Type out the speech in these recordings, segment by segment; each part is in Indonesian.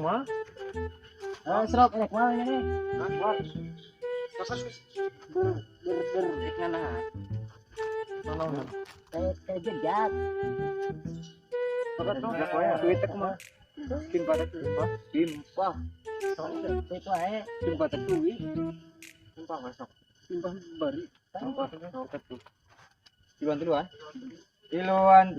mah. Serok enak mah ini. Buat. Ber ikna tolong. Kayak jejak. Sokat dong. Duit aku mah. Timpa teh timpa. Itu ae. Timpa teh duit. Timpa masuk. Timpa bari. Timpa teh. Iluan duluan. Iluan.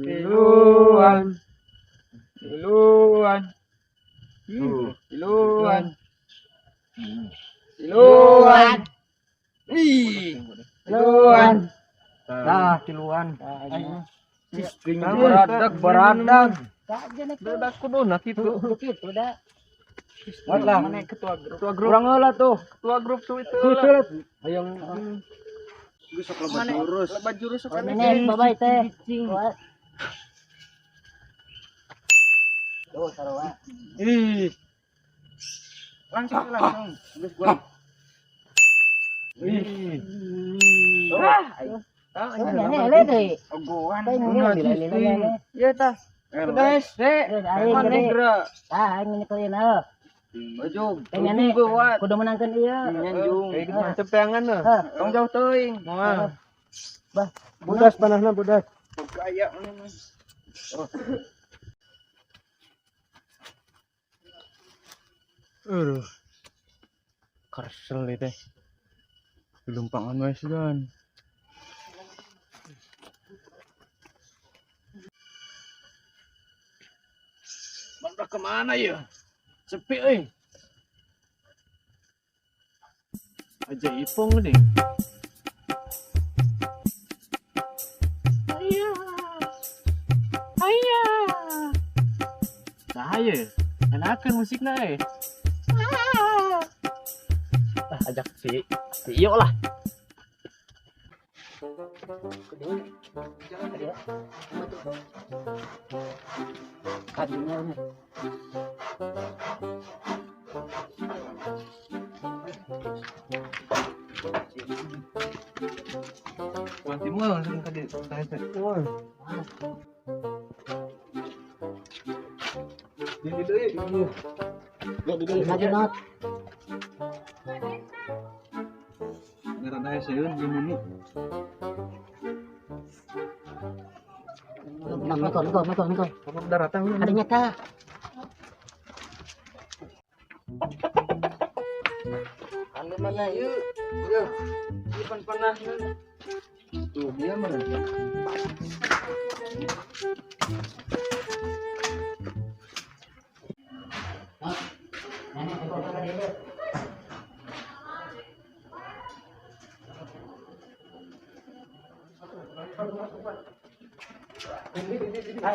Nah, kiluan. Baradak. Baradak kudu nak itu. Begitu dah. Lah, mana ketua grup. Urang heula tuh, ketua grup itu. Hayang geus sok loba jurus. Loba jurus sok Ini babay teh. Tuh, sarua. Ih. Langsung. Geus gua. Ih. Ini deh. Ogoan. Iya tah. Udah mana geura? Ini kalian Ujung. pengen buat kudu menangkan dia. Nyanjung. Kayak mantep peangan nah. Tong jauh teuing. Moal. Bah, Budas panahna budas. Gaya mana. Karsel teh. Lumpangan we sugan. Mana kemana ya? Sepi euy. Aja ipong nih. Saya enakan musiknya ajak si Iyo lah. Kadinya ini. Nanti mau langsung tadi tanya. Jadi lagi not. Ngarana seun gini. Nonton. Kamu udah datang Ada nyata. Anu mana yuk? Yuk. Ipan panah. Tuh dia mana?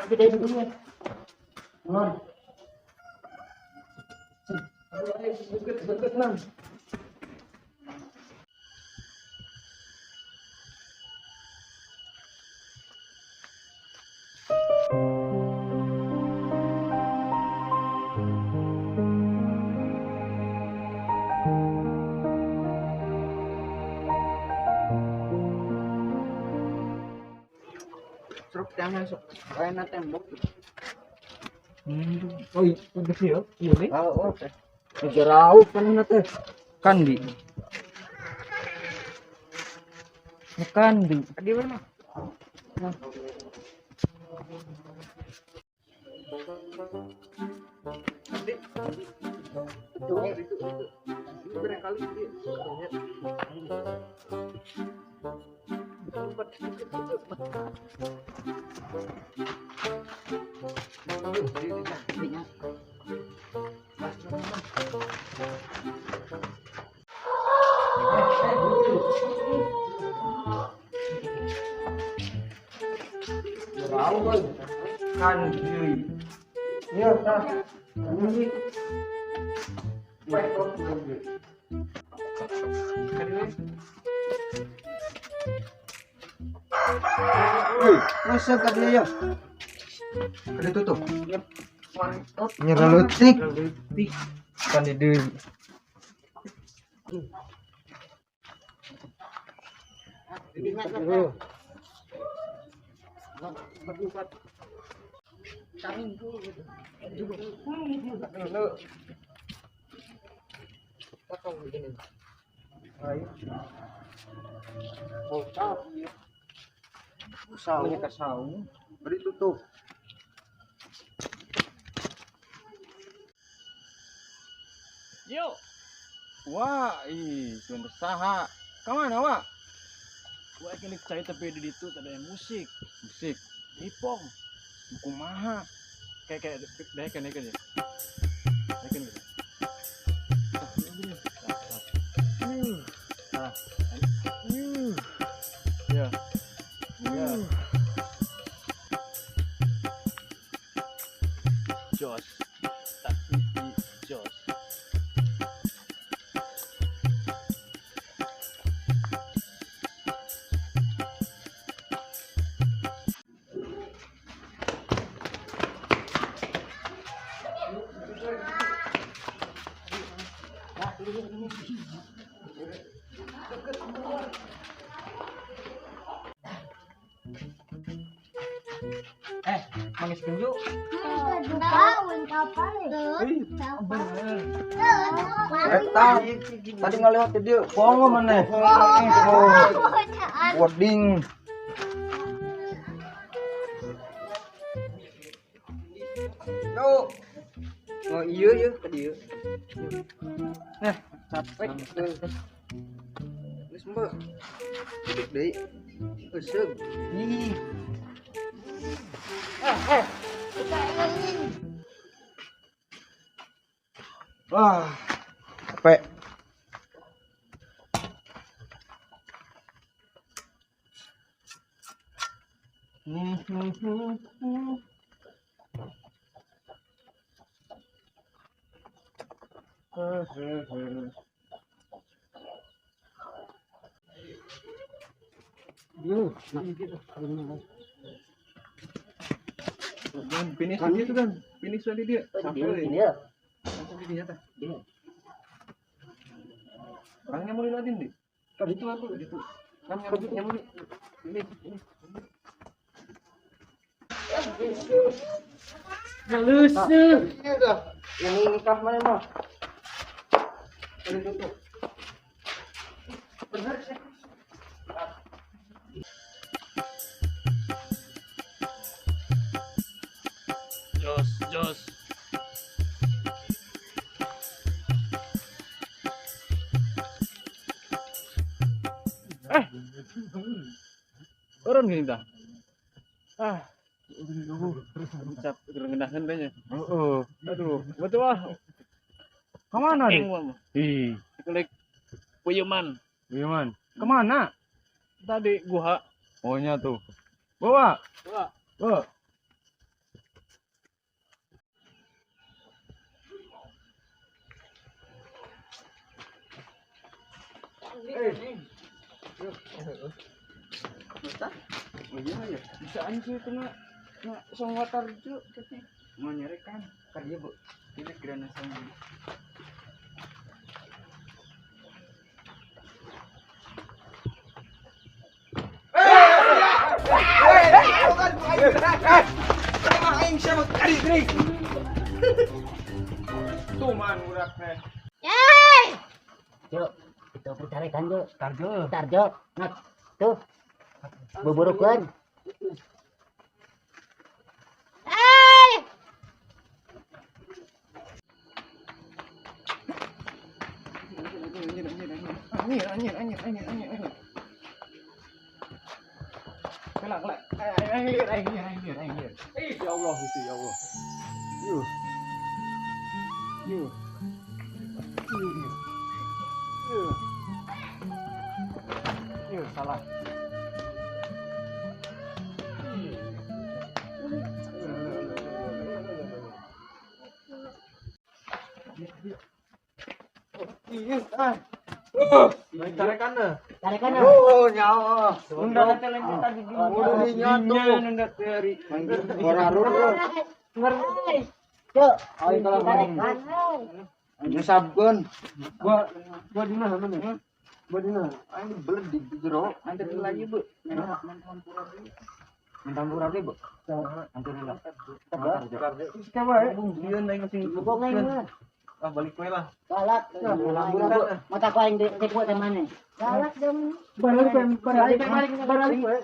Gede dulu. Non. Deket nang. Seruk jangan sok kayak tembok. Oh iya, udah sih ya. Iya nih. Oh, oke. Jauh kan nanti. Kandi. Kandi. Di mana? Itu barangkali dia. Kan diri. Iya, tah. Ini baik kok. Masa ka dia ya? Kada tutup. Mantap. Nyeralutik. Kan di deui. Kambing dulu gitu. Potong begini. Ayo. Oh, saung. Ini saung. Beri tutup. Yuk. Wah, sudah saha. Kemana, Wak? Gua akan cari tapi di situ ada yang musik. Musik. Ipong. Kumaha. Kayak dekan ya. Dekan gitu. Ya. Ya. Jos. Jos. Mangis kunjuk. Tadi nggak lewat dia. Bongo mana? Wording. Yuk. Oh iya tadi yuk. Capek. Wis mbak. Duduk deh. Usug. Ih. Wah, capek. Finish lagi tuh kan, finish lagi dia. Sampai dia. Sampai dia tah. Dia. Orangnya mulai lagi nih. Tadi itu aku itu. Kan yang mulai. Ini. Halus. Ini udah. Yang ini kah mana mah? Ini tutup. Benar sih. Jos. Turun gini dah. Ucap rendahan banyak. Aduh, betul ah. Kemana nih? Kulik Puyuman. Kemana? Tadi gua. Ohnya tuh. Bawa. Iya. Bisa anjir itu nak song water juga katanya. Mau nyerekan kan dia bu. Ini gerana sama. Tuh man urat teh. Yuk, kita putarkan yuk. Tarjo. Nah, tuh. Buburukan. Anjir. Kelak. Anjir. Ya Allah, Gusti, ya Allah. Salah. Tarekan. Oh, nyawa. Nunda tadi tadi. Udah dinyatu. Dari. Ngerti. Cuk, ayo kalau tarekan. Nyesabkeun. Gua dina mana? Gua dina. Aing belet di jero. Antar lagi, Bu. Nonton pura dulu. Minta murah ribu. Alhamdulillah. Ah balik kowe lah. Galak. Mata ko yang dikuha sa mana. Galak dong. Balik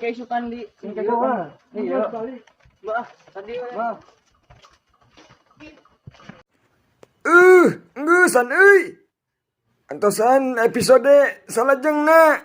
kayak sukan di iya. Wah, tadi wah. Ngeusan euy. Antosan episode salajengna.